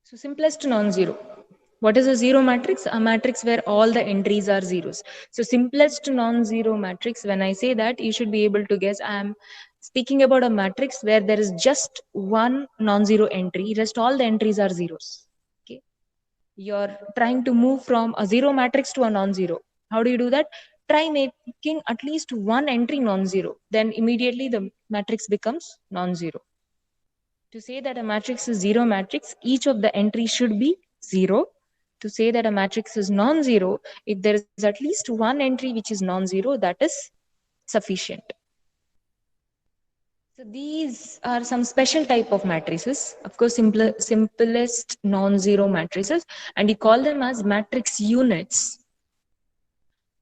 So simplest non-zero. What is a zero matrix? A matrix where all the entries are zeros. So simplest non-zero matrix, when I say that, you should be able to guess I am speaking about a matrix where there is just one non-zero entry, rest all the entries are zeros. Okay. You're trying to move from a zero matrix to a non-zero. How do you do that? Try making at least one entry non-zero. Then immediately the matrix becomes non-zero. To say that a matrix is zero matrix, each of the entries should be zero. To say that a matrix is non-zero, if there is at least one entry which is non-zero, that is sufficient. So these are some special type of matrices. Of course, simplest non-zero matrices, and you call them as matrix units.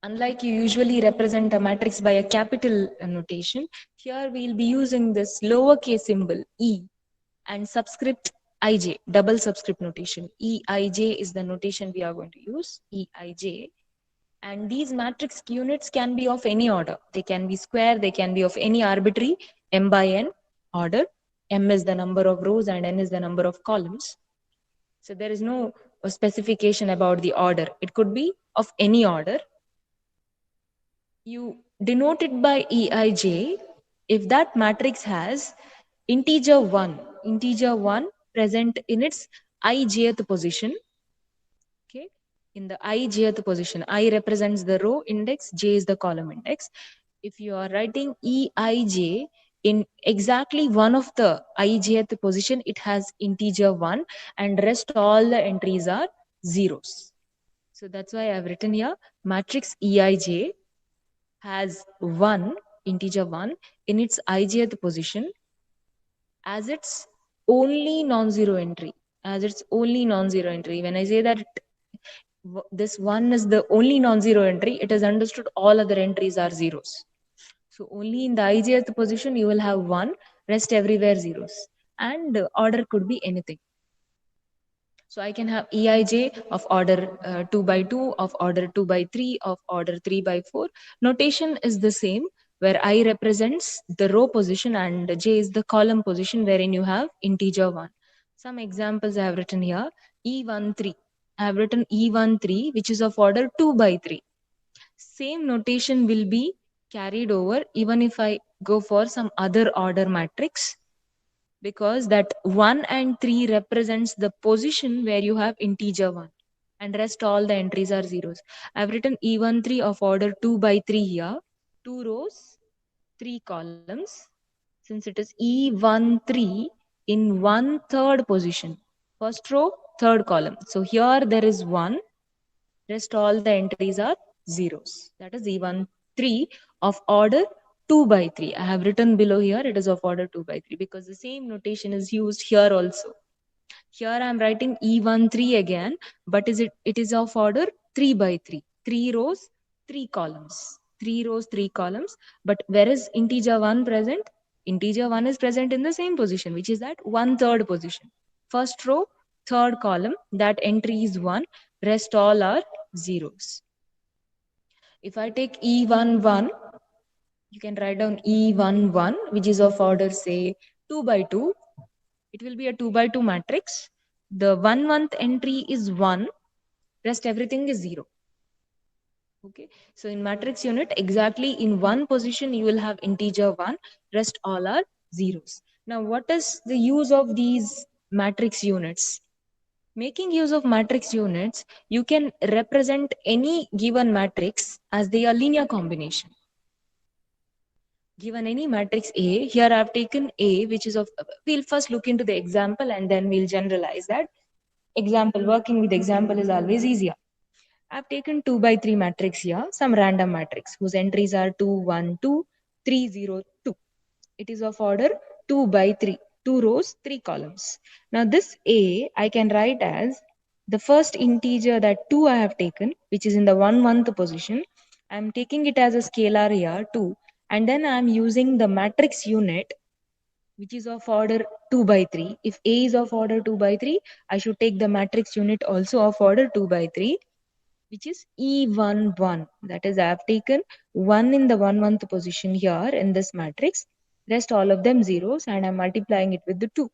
Unlike you usually represent a matrix by a capital notation, here we'll be using this lowercase symbol e and subscript ij, double subscript notation. Eij is the notation we are going to use, Eij. And these matrix units can be of any order. They can be square, they can be of any arbitrary m by n order. M is the number of rows and n is the number of columns. So there is no specification about the order. It could be of any order. You denote it by Eij if that matrix has integer 1 present in its ijth position. Okay, in the ijth position, I represents the row index, j is the column index. If you are writing Eij in exactly one of the ijth position, it has integer 1 and rest all the entries are zeros. So that's why I've written here matrix Eij has 1, integer 1 in its ijth position as its only non-zero entry. As its only non-zero entry. When I say that this 1 is the only non-zero entry, it is understood all other entries are zeros. So only in the ijth position you will have 1, rest everywhere zeros. And order could be anything. So I can have Eij of order 2 by 2, of order 2 by 3, of order 3 by 4. Notation is the same, where I represents the row position and j is the column position wherein you have integer 1. Some examples I have written here. E13. I have written E13 which is of order 2 by 3. Same notation will be carried over even if I go for some other order matrix, because that 1 and 3 represents the position where you have integer 1 and rest all the entries are zeros. I've written E13 of order 2 by 3 here, 2 rows, 3 columns, since it is E13 in 1/3 position. First row, third column. So here there is 1, rest all the entries are zeros. That is E13 of order 2 by 3. I have written below here it is of order 2 by 3 because the same notation is used here also. Here I am writing E13 again, but it is of order 3 by 3. 3 rows, 3 columns. 3 rows, 3 columns. But where is integer 1 present? Integer 1 is present in the same position, which is that 1/3 position. First row, third column, that entry is 1, rest all are zeros. If I take E11, you can write down E11, which is of order, say, 2 by 2. It will be a 2 by 2 matrix. The 1/1 entry is 1, rest everything is 0. Okay, so in matrix unit, exactly in one position, you will have integer 1, rest all are zeros. Now, what is the use of these matrix units? Making use of matrix units, you can represent any given matrix as they are linear combination. Given any matrix A, here I have taken A, which is of, we'll first look into the example and then we'll generalize that. Example, working with example is always easier. I've taken 2 by 3 matrix here, some random matrix whose entries are 2, 1, 2, 3, 0, 2. It is of order 2 by 3, 2 rows, 3 columns. Now this A, I can write as the first integer that 2 I have taken, which is in the 1/1 position. I'm taking it as a scalar here, 2. And then I'm using the matrix unit, which is of order 2 by 3. If A is of order 2 by 3, I should take the matrix unit also of order 2 by 3, which is E11. That is, I have taken 1 in the 1/1 position here in this matrix. Rest all of them zeros and I'm multiplying it with the 2.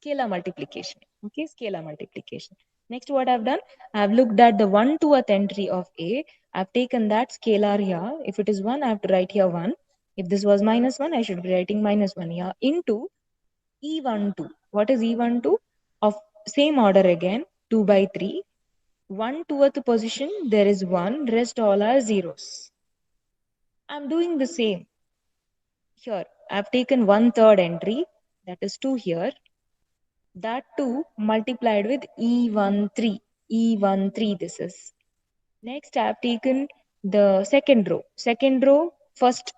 Scalar multiplication. Okay, scalar multiplication. Next, what I've done, I've looked at the 1 to th entry of A. I've taken that scalar here. If it is 1, I have to write here 1. If this was minus 1, I should be writing minus 1 here into E12. What is E12? Of same order again, 2 by 3. 1 towards position, there is 1, rest all are zeros. I'm doing the same here. I've taken 1/3 entry, that is 2 here. That 2 multiplied with E13. E13 this is. Next, I have taken the second row. Second row, first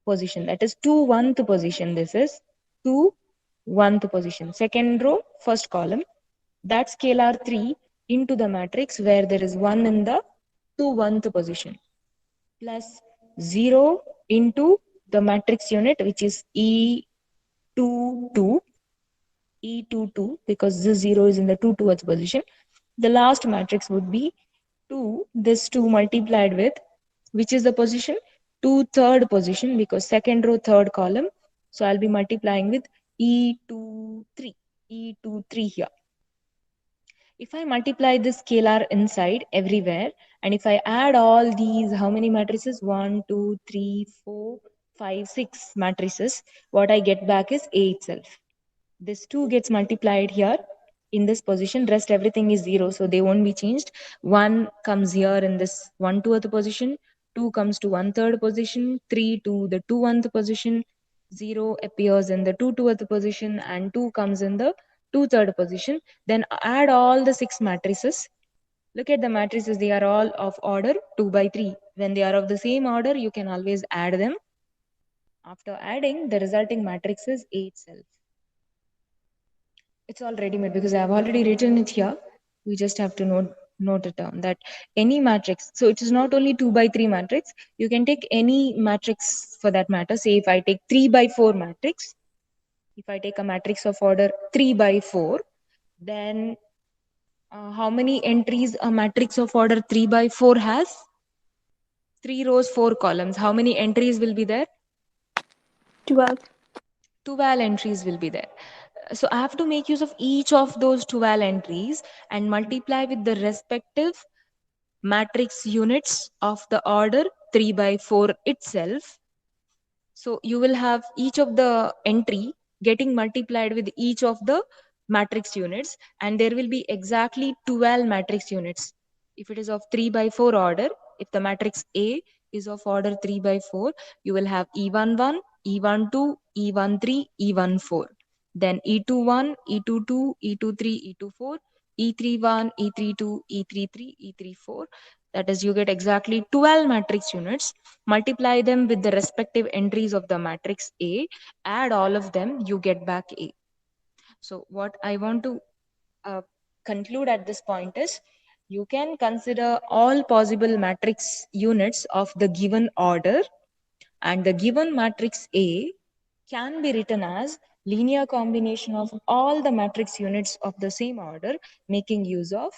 position, that is 2 1th position. This is 2 1th position. Second row, first column. That scalar 3 into the matrix where there is 1 in the 2 1th position, plus 0 into the matrix unit, which is E22, E22, because this 0 is in the 2 towards position. The last matrix would be 2, this 2 multiplied with, which is the position? 2 third position, because second row, third column. So I'll be multiplying with E23, E23 here. If I multiply this scalar inside everywhere, and if I add all these, how many matrices? 1, 2, 3, 4, 5, 6 matrices. What I get back is A itself. This 2 gets multiplied here in this position. Rest everything is 0, so they won't be changed. 1 comes here in this 1/2 position. 2 comes to 1/3 position. 3 to the 2/1 position. 0 appears in the 2/2 position, and 2 comes in the 2/3 position. Then add all the 6 matrices. Look at the matrices, they are all of order 2 by 3. When they are of the same order, you can always add them. After adding, the resulting matrix is A itself. It's all ready made because I've already written it here. We just have to note it down that any matrix, so it is not only 2 by 3 matrix, you can take any matrix for that matter. Say if I take 3 by 4 matrix, if I take a matrix of order 3 by 4, then how many entries a matrix of order 3 by 4 has? 3 rows, 4 columns. How many entries will be there? 12. 12 entries will be there. So I have to make use of each of those 12 entries and multiply with the respective matrix units of the order 3 by 4 itself. So you will have each of the entry getting multiplied with each of the matrix units, and there will be exactly 12 matrix units. If it is of 3 by 4 order, if the matrix A is of order 3 by 4, you will have E11, E12, E13, E14. Then E21, E22, E23, E24, E31, E32, E33, E34. That is, you get exactly 12 matrix units. Multiply them with the respective entries of the matrix A, add all of them, you get back A. So what I want to conclude at this point is, you can consider all possible matrix units of the given order, and the given matrix A can be written as linear combination of all the matrix units of the same order, making use of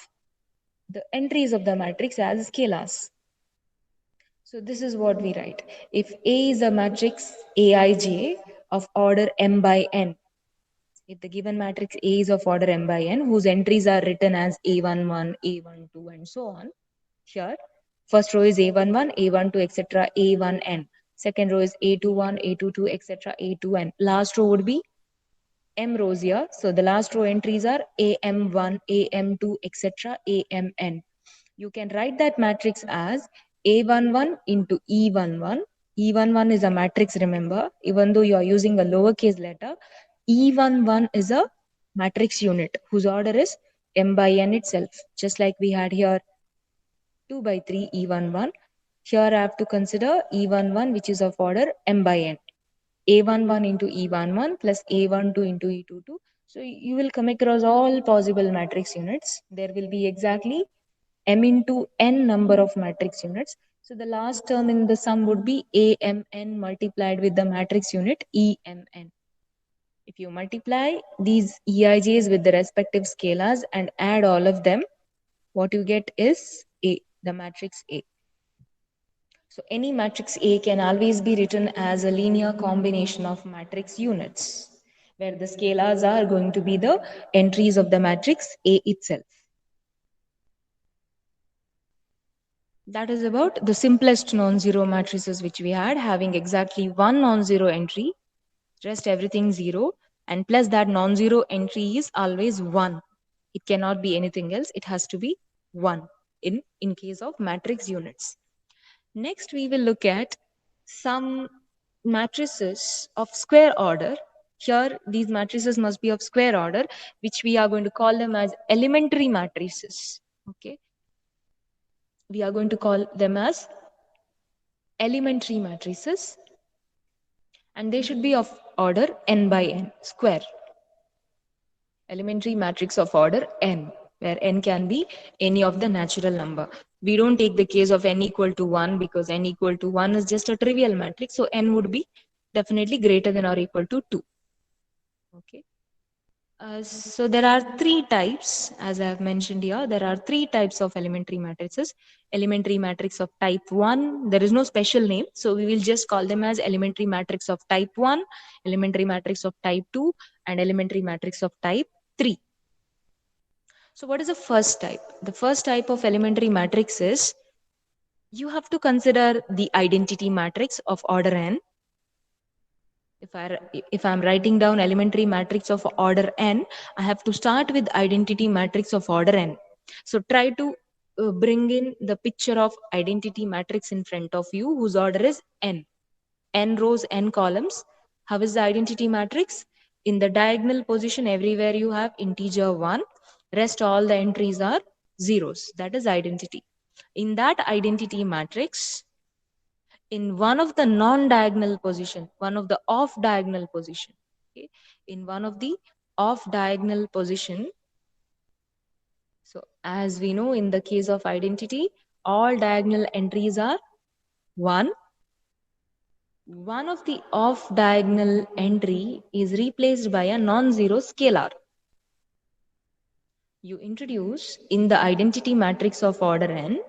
the entries of the matrix as scalars. So this is what we write. If A is a matrix Aij of order m by n, if the given matrix A is of order m by n, whose entries are written as A11, A12, and so on, here, first row is A11, A12, etc., A1n. Second row is A21, A22, etc., A2n. Last row would be m rows here. So the last row entries are AM1, AM2, etc., AMN. You can write that matrix as A11 into E11. E11 is a matrix, remember, even though you are using a lowercase letter, E11 is a matrix unit whose order is m by n itself, just like we had here 2 by 3 E11. Here I have to consider E11, which is of order m by n. A11 into E11 plus A12 into E22. So you will come across all possible matrix units. There will be exactly m into n number of matrix units. So the last term in the sum would be AMN multiplied with the matrix unit EMN. If you multiply these EIJs with the respective scalars and add all of them, what you get is A, the matrix A. So any matrix A can always be written as a linear combination of matrix units. where the scalars are going to be the entries of the matrix A itself. That is about the simplest non-zero matrices which we had, having exactly one non-zero entry, rest everything zero, and plus that non-zero entry is always one. It cannot be anything else. It has to be one in case of matrix units. Next, we will look at some matrices of square order. Here, these matrices must be of square order, which we are going to call them as elementary matrices. Okay, we are going to call them as elementary matrices, and they should be of order n by n square. Elementary matrix of order n, where n can be any of the natural number. We don't take the case of n equal to 1 because n equal to 1 is just a trivial matrix. So n would be definitely greater than or equal to 2. Okay. So there are three types, as I have mentioned here. There are three types of elementary matrices. Elementary matrix of type 1, there is no special name. So we will just call them as elementary matrix of type 1, elementary matrix of type 2, and elementary matrix of type 3. So what is the first type? The first type of elementary matrix is you have to consider the identity matrix of order n. If I'm writing down elementary matrix of order n, I have to start with identity matrix of order n. So try to bring in the picture of identity matrix in front of you whose order is n. N rows, n columns. How is the identity matrix? In the diagonal position, everywhere you have integer 1. Rest all the entries are zeros. That is identity. In that identity matrix, in one of the non-diagonal position, one of the off-diagonal position, okay, in one of the off-diagonal position, so as we know in the case of identity, all diagonal entries are 1. One of the off-diagonal entry is replaced by a non-zero scalar. You introduce in the identity matrix of order n,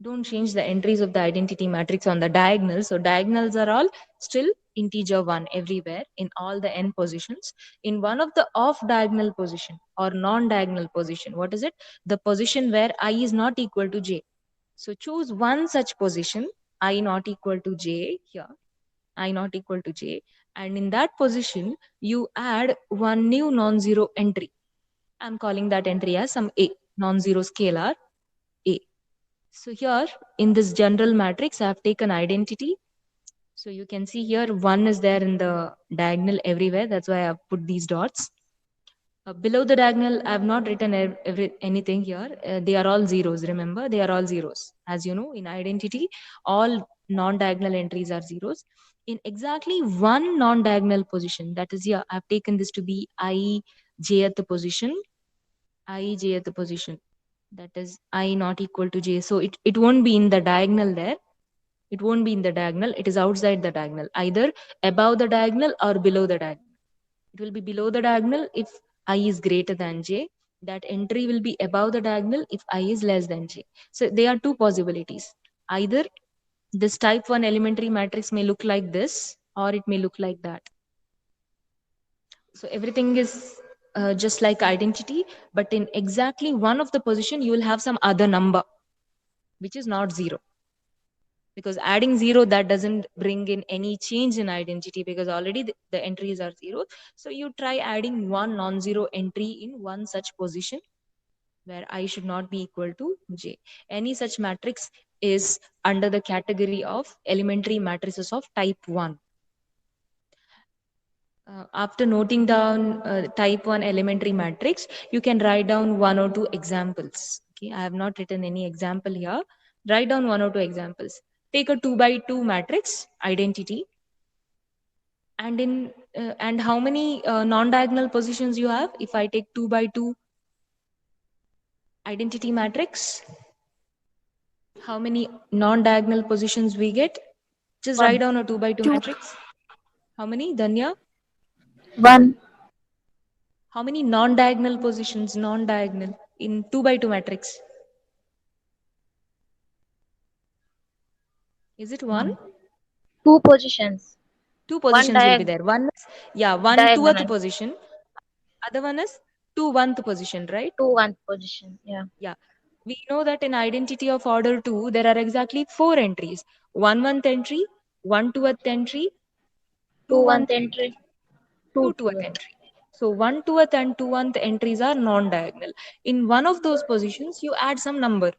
don't change the entries of the identity matrix on the diagonal. So diagonals are all still integer 1 everywhere in all the n positions. In one of the off diagonal position or non-diagonal position, what is it? The position where I is not equal to j. So choose one such position, I not equal to j here, I not equal to j, and in that position you add one new non-zero entry. I'm calling that entry as some a, non-zero scalar a. So here in this general matrix, I have taken identity. So you can see here 1 is there in the diagonal everywhere. That's why I have put these dots. Below the diagonal, I have not written anything here. They are all zeros. Remember, they are all zeros. As you know, in identity, all non-diagonal entries are zeros. In exactly one non-diagonal position, that is here, I have taken this to be I, j at the position, I, j at the position. That is I not equal to j. So it won't be in the diagonal there. It won't be in the diagonal. It is outside the diagonal, either above the diagonal or below the diagonal. It will be below the diagonal if I is greater than j. That entry will be above the diagonal if I is less than j. So there are two possibilities. Either this type 1 elementary matrix may look like this or it may look like that. So everything is just like identity, but in exactly one of the position, you will have some other number, which is not 0. Because adding 0, that doesn't bring in any change in identity because already the entries are 0. So you try adding one non-zero entry in one such position where I should not be equal to j. Any such matrix is under the category of elementary matrices of type 1. After noting down type 1 elementary matrix, you can write down one or two examples. Okay, I have not written any example here. Write down one or two examples. Take a 2 by 2 matrix, identity, and how many non-diagonal positions you have? If I take 2 by 2 identity matrix, how many non-diagonal positions we get? Just write One. down a 2 by 2 2. matrix. How many, Danya? One. How many non-diagonal positions, non-diagonal, in 2 by 2 matrix? Is it one? Two positions. Two One positions will be there. One is, yeah, one diagonal toth position. Other one is two one position, right? to one position. Yeah. Yeah. We know that in identity of order 2, there are exactly four entries. One entry, one two-th entry, two Two one one-th entry, entry, two two to two-th it. entry. So one two-th and two-1th entries are non-diagonal. In one of those positions, you add some number,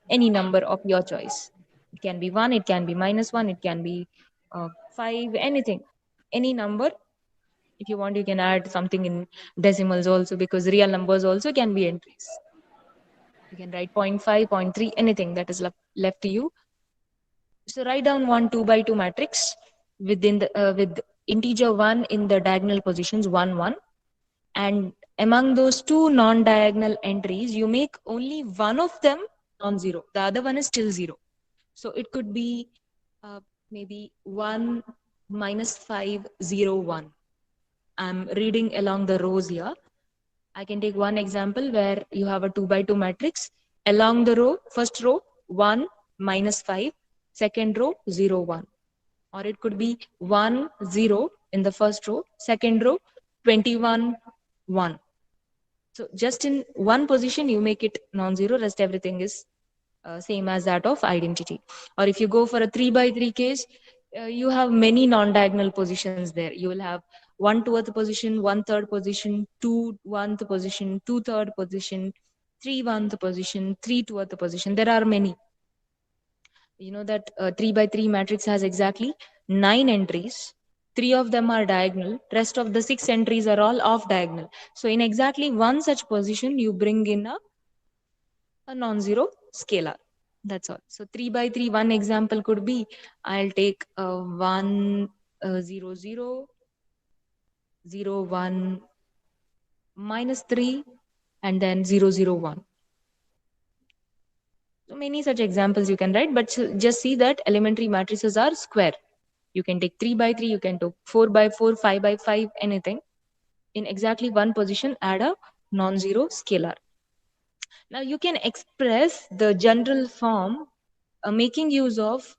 any number of your choice. It can be 1, it can be -1, it can be 5, anything. Any number. If you want, you can add something in decimals also, because real numbers also can be entries. You can write 0.5, 0.3, anything that is left to you. So write down one 2 by 2 matrix within the with integer 1 in the diagonal positions 1 1, and among those two non-diagonal entries you make only one of them non-zero, the other one is still 0. So it could be uh, maybe 1 -5 0 1. I'm reading along the rows here. I can take one example where you have a 2 by 2 matrix. Along the row, first row, 1 -5, second row, 0 1. Or it could be 1 0 in the first row, second row, 21 1. So just in one position, you make it non-zero, rest everything is same as that of identity. Or if you go for a 3 by 3 case, you have many non-diagonal positions there. You will have one two-th position, one third position, two one-th position, two third position, three one-th position, three two-th position. There are many. You know that 3 by 3 matrix has exactly 9 entries. Three of them are diagonal. Rest of the 6 entries are all off diagonal. So in exactly one such position, you bring in a non-zero scalar. That's all. So 3 by 3, one example could be, I'll take 1 0 0 0 1 -3 and then 0 0 1. So many such examples you can write, but just see that elementary matrices are square. You can take 3 by 3, you can take 4 by 4, 5 by 5, anything. In exactly one position, add a non-zero scalar. Now you can express the general form making use of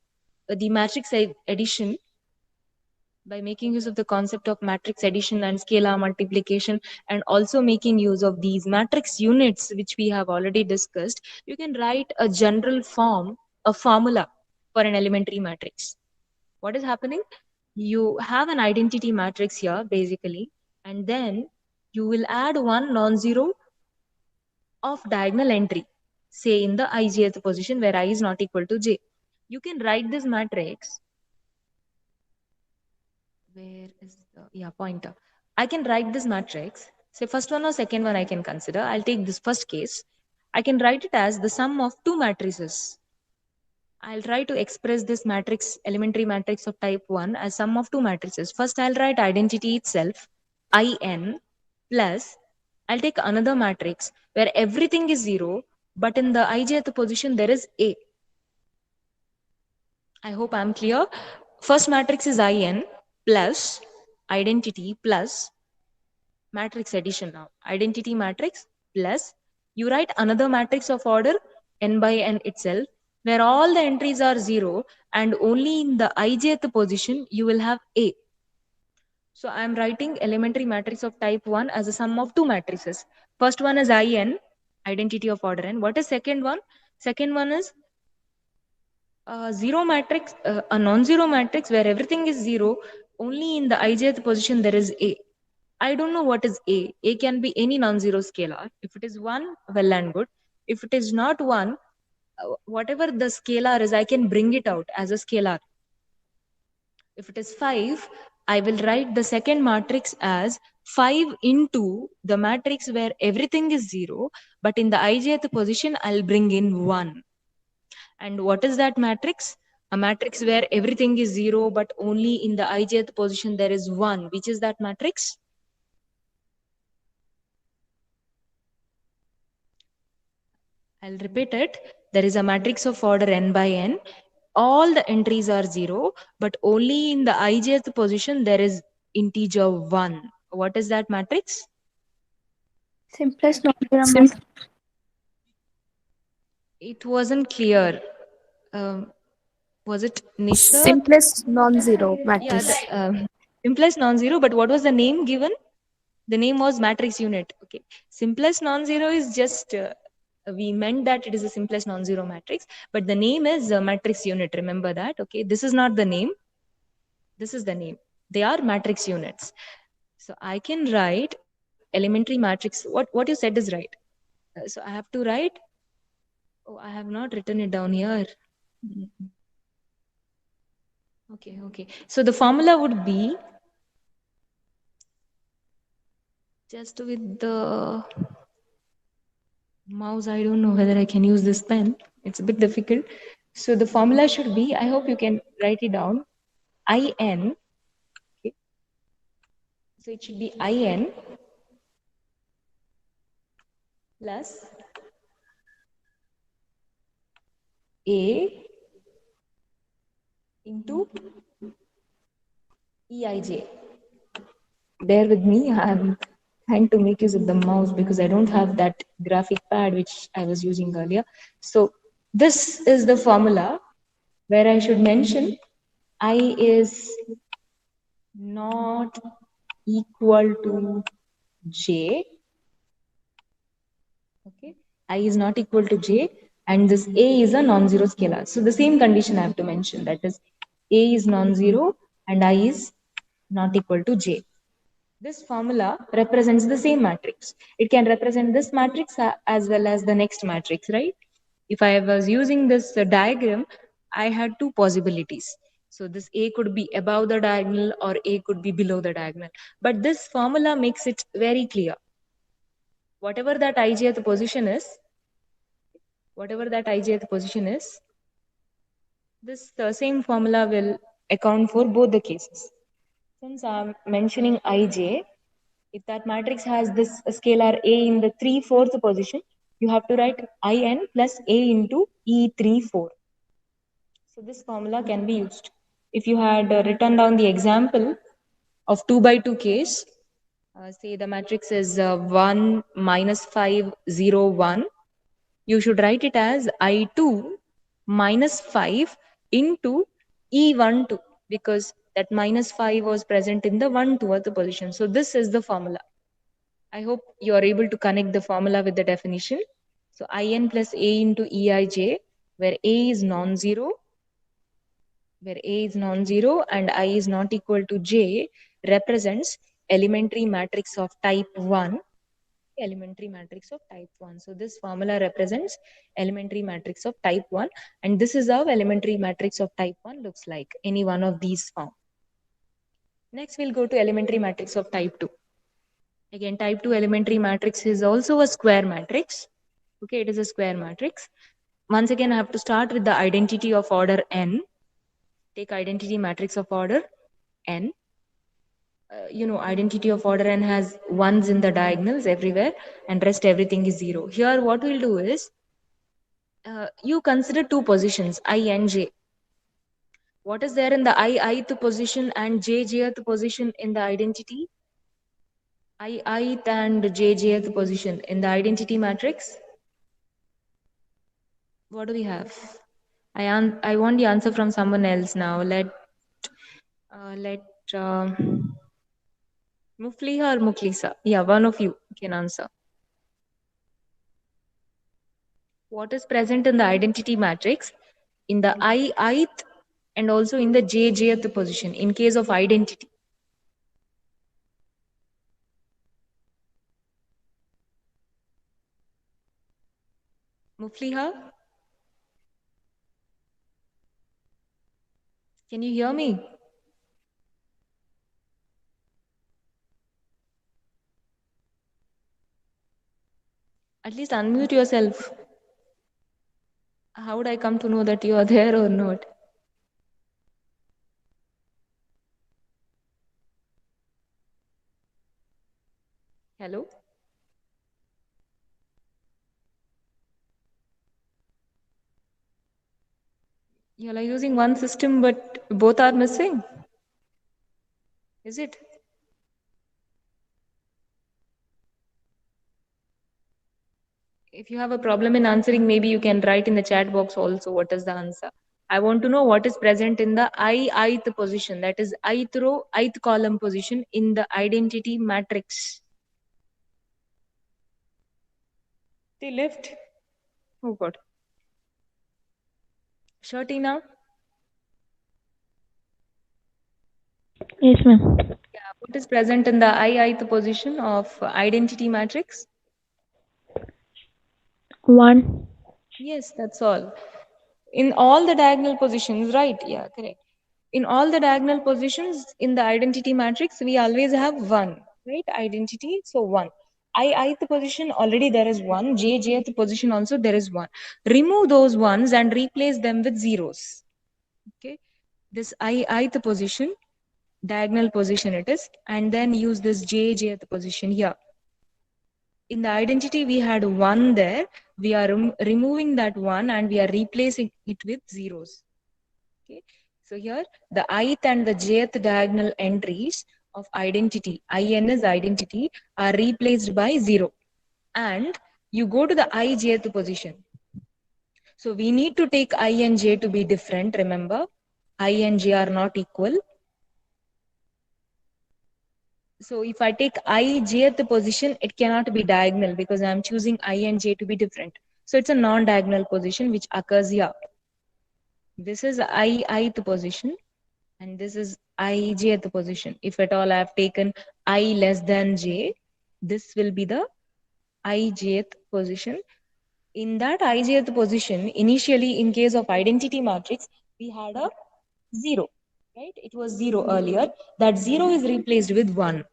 the matrix addition by making use of the concept of matrix addition and scalar multiplication, and also making use of these matrix units which we have already discussed. You can write a general form, a formula for an elementary matrix. What is happening? You have an identity matrix here basically, and then you will add one non-zero of diagonal entry, say in the ijth position where I is not equal to j. You can write this matrix. Where is the, yeah, pointer? I can write this matrix. Say first one or second one I can consider. I'll take this first case. I can write it as the sum of two matrices. I'll try to express this matrix, elementary matrix of type 1 as sum of two matrices. First, I'll write identity itself, In, plus, I'll take another matrix where everything is 0, but in the ijth position, there is A. I hope I'm clear. First matrix is In plus identity plus matrix addition now. Identity matrix plus you write another matrix of order n by n itself where all the entries are 0 and only in the ijth position you will have A. So I am writing elementary matrix of type 1 as a sum of two matrices. First one is In, identity of order n. What is second one? Second one is zero matrix, a non-zero matrix where everything is 0. Only in the ijth position there is A. I don't know what is A. A can be any non-zero scalar. If it is 1, well and good. If it is not 1, whatever the scalar is, I can bring it out as a scalar. If it is 5, I will write the second matrix as 5 into the matrix where everything is 0, but in the ijth position, I'll bring in 1. And what is that matrix? A matrix where everything is 0, but only in the ijth position there is 1. Which is that matrix? I'll repeat it. There is a matrix of order n by n. All the entries are 0, but only in the ijth position there is integer 1. What is that matrix? Simplest non-zero Sim- matrix. It wasn't clear. Um, was it Nisha? Simplest non-zero Yeah, matrix. Simplest non-zero, but what was the name given? The name was matrix unit. Okay. Simplest non-zero is just, we meant that it is the simplest non-zero matrix, but the name is matrix unit. Remember that. Okay. This is not the name. This is the name. They are matrix units. So I can write elementary matrix. What you said is right. So I have to write. Oh, I have not written it down here. Okay, okay. So the formula would be just with the mouse. I don't know whether I can use this pen. It's a bit difficult. So the formula should be, I hope you can write it down. IN. Okay. So it should be IN plus A into EIJ. Bear with me. I'm trying to make use of the mouse because I don't have that graphic pad which I was using earlier. So this is the formula where I should mention I is not equal to J. Okay, I is not equal to J, and this A is a non-zero scalar. So the same condition I have to mention, that is A is non-zero and I is not equal to J. This formula represents the same matrix. It can represent this matrix as well as the next matrix, right? If I was using this diagram, I had two possibilities. So this A could be above the diagonal or A could be below the diagonal. But this formula makes it very clear. Whatever that ijth position is, this same formula will account for both the cases. Since I'm mentioning ij, if that matrix has this scalar A in the 3/4 position, you have to write In plus A into E3/4. So this formula can be used. If you had written down the example of 2 by 2 case, say the matrix is 1 minus 5 0 1, you should write it as I2 minus 5 into E12 because that minus 5 was present in the 1/2 position. So this is the formula. I hope you are able to connect the formula with the definition. So In plus A into Eij, where A is non-zero, and I is not equal to J, represents elementary matrix of type 1. So this formula represents elementary matrix of type 1, and this is how elementary matrix of type 1 looks like, any one of these form. Next, we'll go to elementary matrix of type 2. Again, type 2 elementary matrix is also a square matrix. Okay, it is a square matrix. Once again, I have to start with the identity of order n. Take identity matrix of order n. Identity of order n has ones in the diagonals everywhere, and rest everything is zero. Here, what we'll do is, you consider two positions, I and j. What is there in the ith position and jth position in the identity? Ith and jth position in the identity matrix. What do we have? I want the answer from someone else now. Let Mufliha or Muklisa? Yeah, one of you can answer. What is present in the identity matrix in the ith and also in the jth position in case of identity? Mufliha, can you hear me? At least unmute yourself. How would I come to know that you are there or not? Hello? You are using one system, but both are missing. Is it? If you have a problem in answering, maybe you can write in the chat box also what is the answer. I want to know what is present in the ith position, that is ith row, ith column position in the identity matrix. They left. Oh God. Shirtina? Yes, ma'am. Yeah, what is present in the ith position of identity matrix? 1. Yes, that's all. In all the diagonal positions, right? Yeah, correct. In all the diagonal positions in the identity matrix, we always have 1, right? Identity, so 1. Ith position, already there is 1. Jth position also there is 1. Remove those ones and replace them with zeros. Okay. This ith position, diagonal position it is, and then use this jth position here. In the identity, we had 1 there. We are removing that 1 and we are replacing it with zeros. Okay. So here, the ith and the jth diagonal entries of identity, in is identity, are replaced by 0. And you go to the ijth position. So we need to take I and j to be different, remember. I and j are not equal. So if I take I, j at the position, it cannot be diagonal because I'm choosing I and j to be different. So it's a non-diagonal position which occurs here. This is ith position and this is I, j at the position. If at all I have taken I less than j, this will be the I, jth position. In that I, jth position, initially in case of identity matrix, we had a 0, right? It was 0 earlier. That 0 is replaced with 1.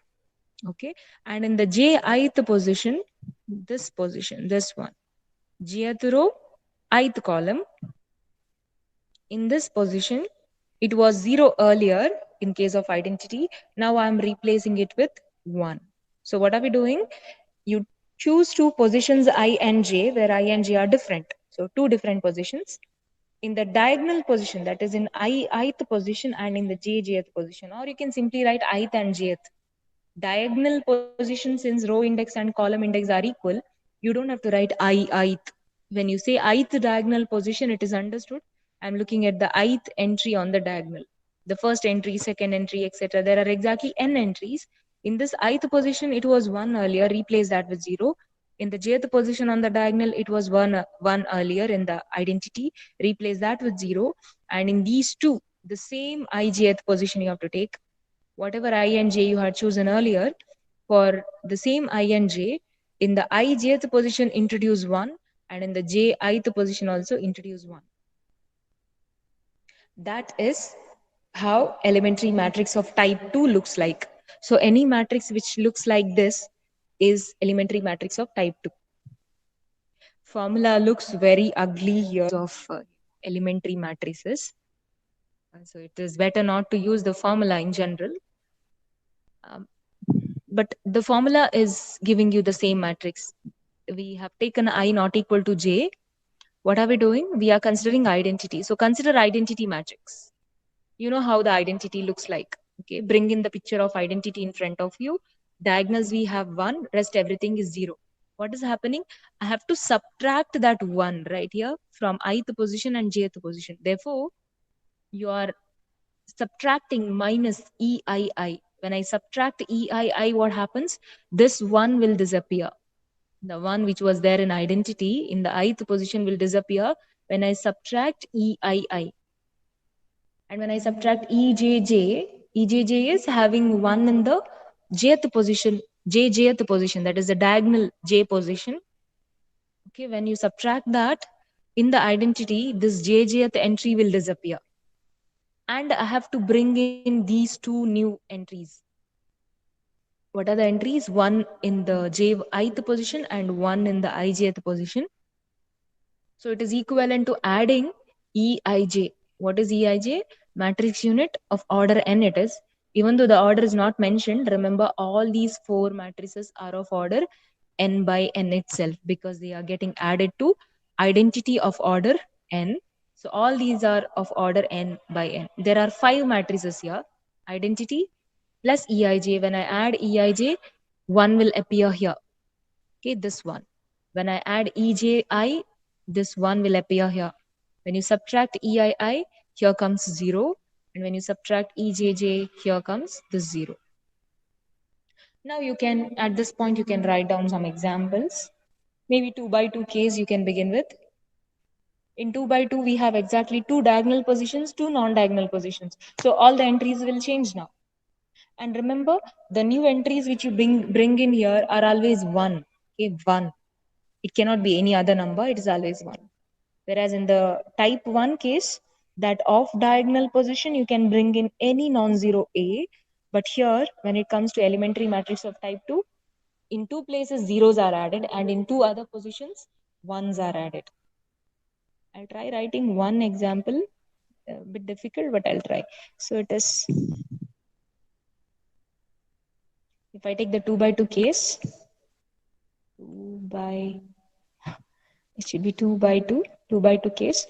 Okay, and in the jith position, this one, jth row, ith column, in this position, it was 0 earlier in case of identity. Now I'm replacing it with 1. So what are we doing? You choose two positions I and j where I and j are different. So two different positions. In the diagonal position, that is in ith position and in the jth position, or you can simply write ith and jth. Diagonal position, since row index and column index are equal, you don't have to write ith. When you say ith diagonal position, it is understood. I'm looking at the ith entry on the diagonal. The first entry, second entry, etc. There are exactly n entries. In this ith position, it was 1 earlier, replace that with 0. In the jth position on the diagonal, it was 1 earlier in the identity, replace that with 0. And in these two, the same ijth position you have to take. Whatever I and j you had chosen earlier, for the same I and j, in the ijth position introduce 1, and in the jith position also introduce 1. That is how elementary matrix of type 2 looks like. So any matrix which looks like this is elementary matrix of type 2. Formula looks very ugly here of elementary matrices. So it is better not to use the formula in general. But the formula is giving you the same matrix. We have taken I not equal to j. What are we doing? We are considering identity. So consider identity matrix. You know how the identity looks like. Okay, bring in the picture of identity in front of you. Diagonals we have 1, rest everything is 0. What is happening? I have to subtract that 1 right here from ith position and jth position. Therefore, you are subtracting minus EII. When I subtract EII, what happens? This 1 will disappear. The 1 which was there in identity in the ith position will disappear when I subtract EII. And when I subtract EJJ is having 1 in the jth position, jth position, that is the diagonal j position. Okay, when you subtract that, in the identity, this jth entry will disappear. And I have to bring in these two new entries. What are the entries? 1 in the jith position and 1 in the ijth position. So it is equivalent to adding Eij. What is Eij? Matrix unit of order n it is. Even though the order is not mentioned, remember all these 4 matrices are of order n by n itself because they are getting added to identity of order n. So all these are of order n by n. There are 5 matrices here. Identity plus Eij. When I add Eij, 1 will appear here. Okay, this one. When I add Eji, this one will appear here. When you subtract EII, here comes 0. And when you subtract EJJ, here comes the 0. Now you can, at this point, you can write down some examples. Maybe 2 by 2 case you can begin with. In 2 by 2, we have exactly 2 diagonal positions, 2 non-diagonal positions. So all the entries will change now. And remember, the new entries which you bring in here are always 1. Okay, 1. It cannot be any other number. It is always 1. Whereas in the type 1 case, that off diagonal position, you can bring in any non-zero A. But here, when it comes to elementary matrix of type 2, in 2 places, zeros are added, and in 2 other positions, ones are added. I'll try writing one example, a bit difficult, but I'll try. So it is, if I take the 2 by 2 case, 2 by, it should be 2 by 2, 2 by 2 case.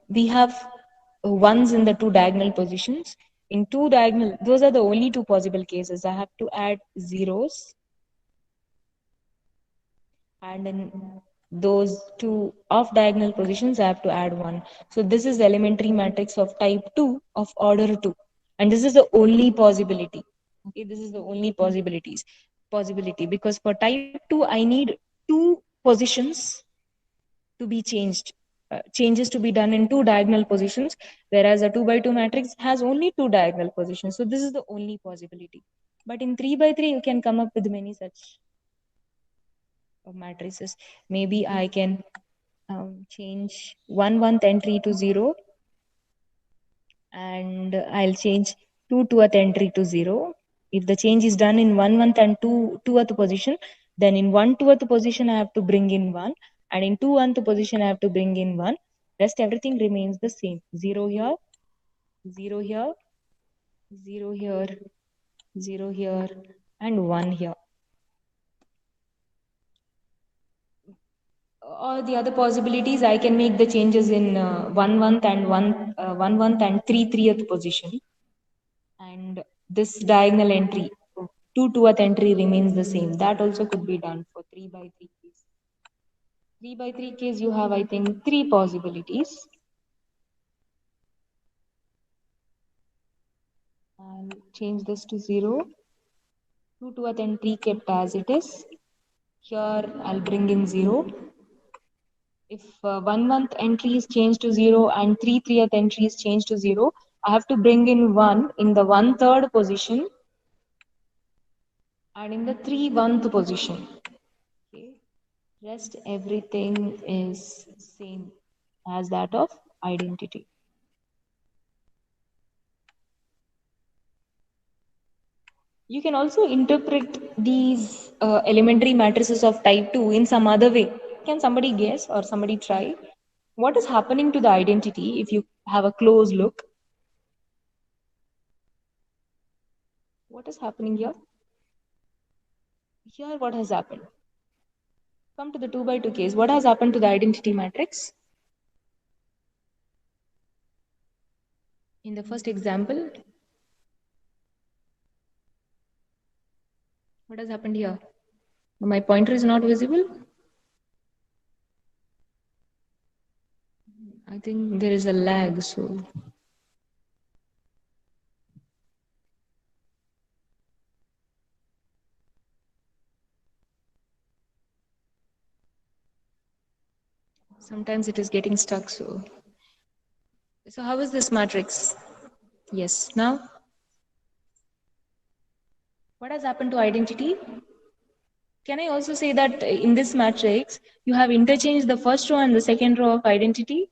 We have ones in the 2 diagonal positions. In 2 diagonal, those are the only 2 possible cases. I have to add zeros, and in those 2 off diagonal positions, I have to add 1. So this is the elementary matrix of type 2 of order 2. And this is the only possibility. Okay, this is the only possibility, because for type 2, I need 2 positions to be changed. Changes to be done in 2 diagonal positions, whereas a 2 by 2 matrix has only 2 diagonal positions. So this is the only possibility. But in 3 by 3, you can come up with many such matrices. Maybe I can change 1 entry to 0, and I'll change 2th entry to 0. If the change is done in 1 and 2th position, then in 1/2th position I have to bring in 1, and in 2th position I have to bring in 1. Rest everything remains the same. 0 here, 0 here, 0 here, 0 here, and 1 here. Or the other possibilities, I can make the changes in 1/1 and 1/1 and 3/3th position. And this diagonal entry, 2/2th entry remains the same. That also could be done for 3 by 3 case. 3 by 3 case, you have, I think, 3 possibilities. I'll change this to 0. 2/2th entry kept as it is. Here, I'll bring in 0. If 1/1 entry is changed to 0 and 3/3th entry is changed to 0, I have to bring in 1 in the 1/3 position and in the 3/1 position. Okay. Rest everything is same as that of identity. You can also interpret these elementary matrices of type 2 in some other way. Can somebody guess or somebody try? What is happening to the identity if you have a close look? What is happening here? Here, what has happened? Come to the 2 by 2 case. What has happened to the identity matrix? In the first example, what has happened here? My pointer is not visible. I think there is a lag, so. Sometimes it is getting stuck, so. So how is this matrix? Yes, now? What has happened to identity? Can I also say that in this matrix, you have interchanged the first row and the second row of identity?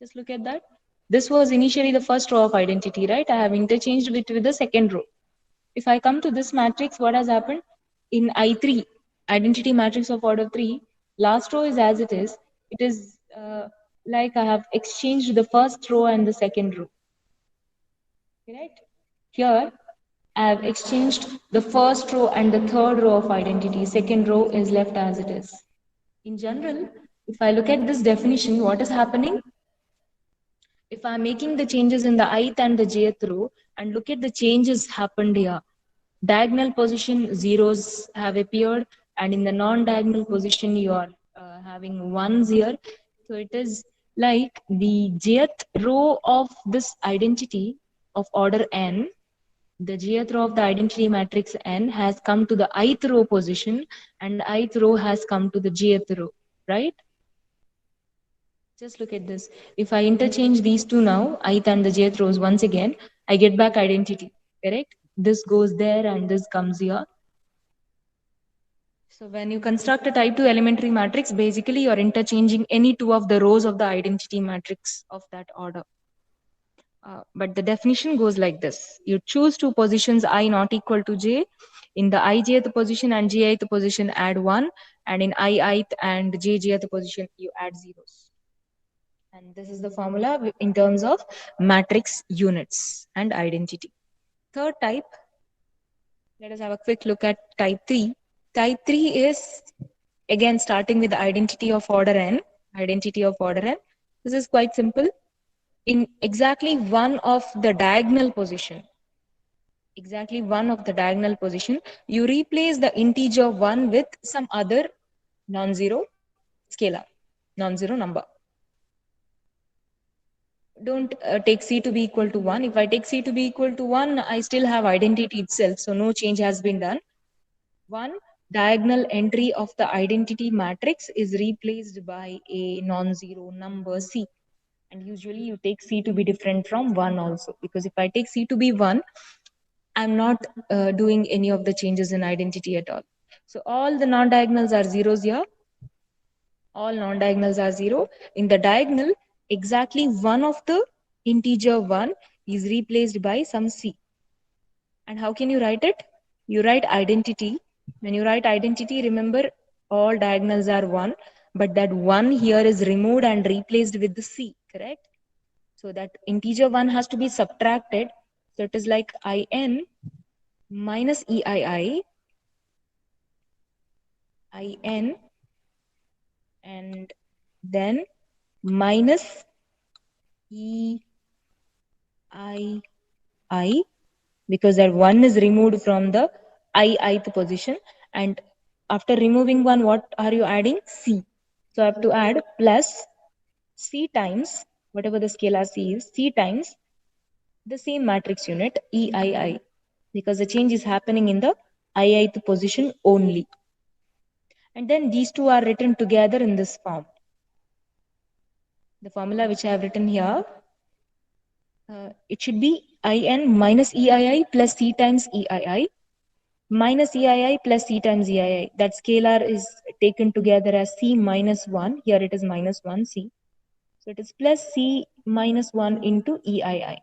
Just look at that. This was initially the first row of identity, right? I have interchanged it with the second row. If I come to this matrix, what has happened? In I3, identity matrix of order 3, last row is as it is. It is like I have exchanged the first row and the second row. Right? Here, I have exchanged the first row and the third row of identity. Second row is left as it is. In general, if I look at this definition, what is happening? If I'm making the changes in the ith and the jth row and look at the changes happened here, diagonal position zeros have appeared, and in the non-diagonal position you are having ones here. So it is Like the jth row of this identity of order n, the jth row of the identity matrix n has come to the ith row position, and ith row has come to the jth row, right? Just look at this. If I interchange these two now, ith and the jth rows once again, I get back identity, correct? This goes there and this comes here. So when you construct a type 2 elementary matrix, basically you're interchanging any two of the rows of the identity matrix of that order. But the definition goes like this. You choose two positions I not equal to j. In the ijth position and jith position, add 1. And in ith and jjth position, you add zeros. And this is the formula in terms of matrix units and identity. Third type, let us have a quick look at type 3. Type 3 is again starting with the identity of order n. Identity of order n. This is quite simple. In exactly one of the diagonal position, you replace the integer 1 with some other non-zero scalar, non-zero number. Don't take c to be equal to 1. If I take c to be equal to 1, I still have identity itself, so no change has been done. One diagonal entry of the identity matrix is replaced by a non-zero number c. And usually you take c to be different from 1 also, because if I take c to be 1, I'm not doing any of the changes in identity at all. So all the non-diagonals are zeros here. All non-diagonals are 0. In the diagonal, exactly one of the integer 1 is replaced by some c. And how can you write it? You write identity. When you write identity, remember all diagonals are 1, but that 1 here is removed and replaced with the c, correct? So that integer 1 has to be subtracted. So it is like in minus eii, in, and then minus ei, because that 1 is removed from the ith position. And after removing 1, what are you adding? C. So I have to add plus C times whatever the scalar C is, C times the same matrix unit EII, because the change is happening in the ith position only. And then these two are written together in this form. The formula which I have written here, it should be in minus EII plus C times EII minus EII plus C times EII. That scalar is taken together as C minus 1. Here it is minus 1 C. So it is plus C minus 1 into EII.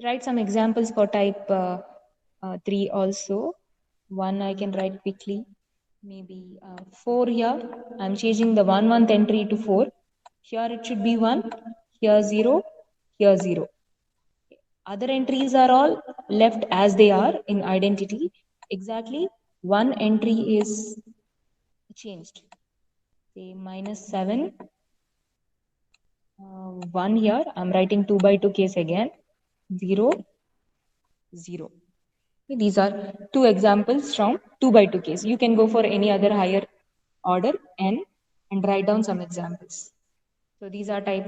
Write some examples for type 3 also. One I can write quickly. Maybe 4 here. I'm changing the 1 entry to 4. Here it should be 1. Here 0. Here 0. Other entries are all left as they are in identity. Exactly one entry is changed. Say minus 7. 1 here. I'm writing 2 by 2 case again. 0, 0. These are two examples from 2 by 2 case. You can go for any other higher order n and write down some examples. So these are type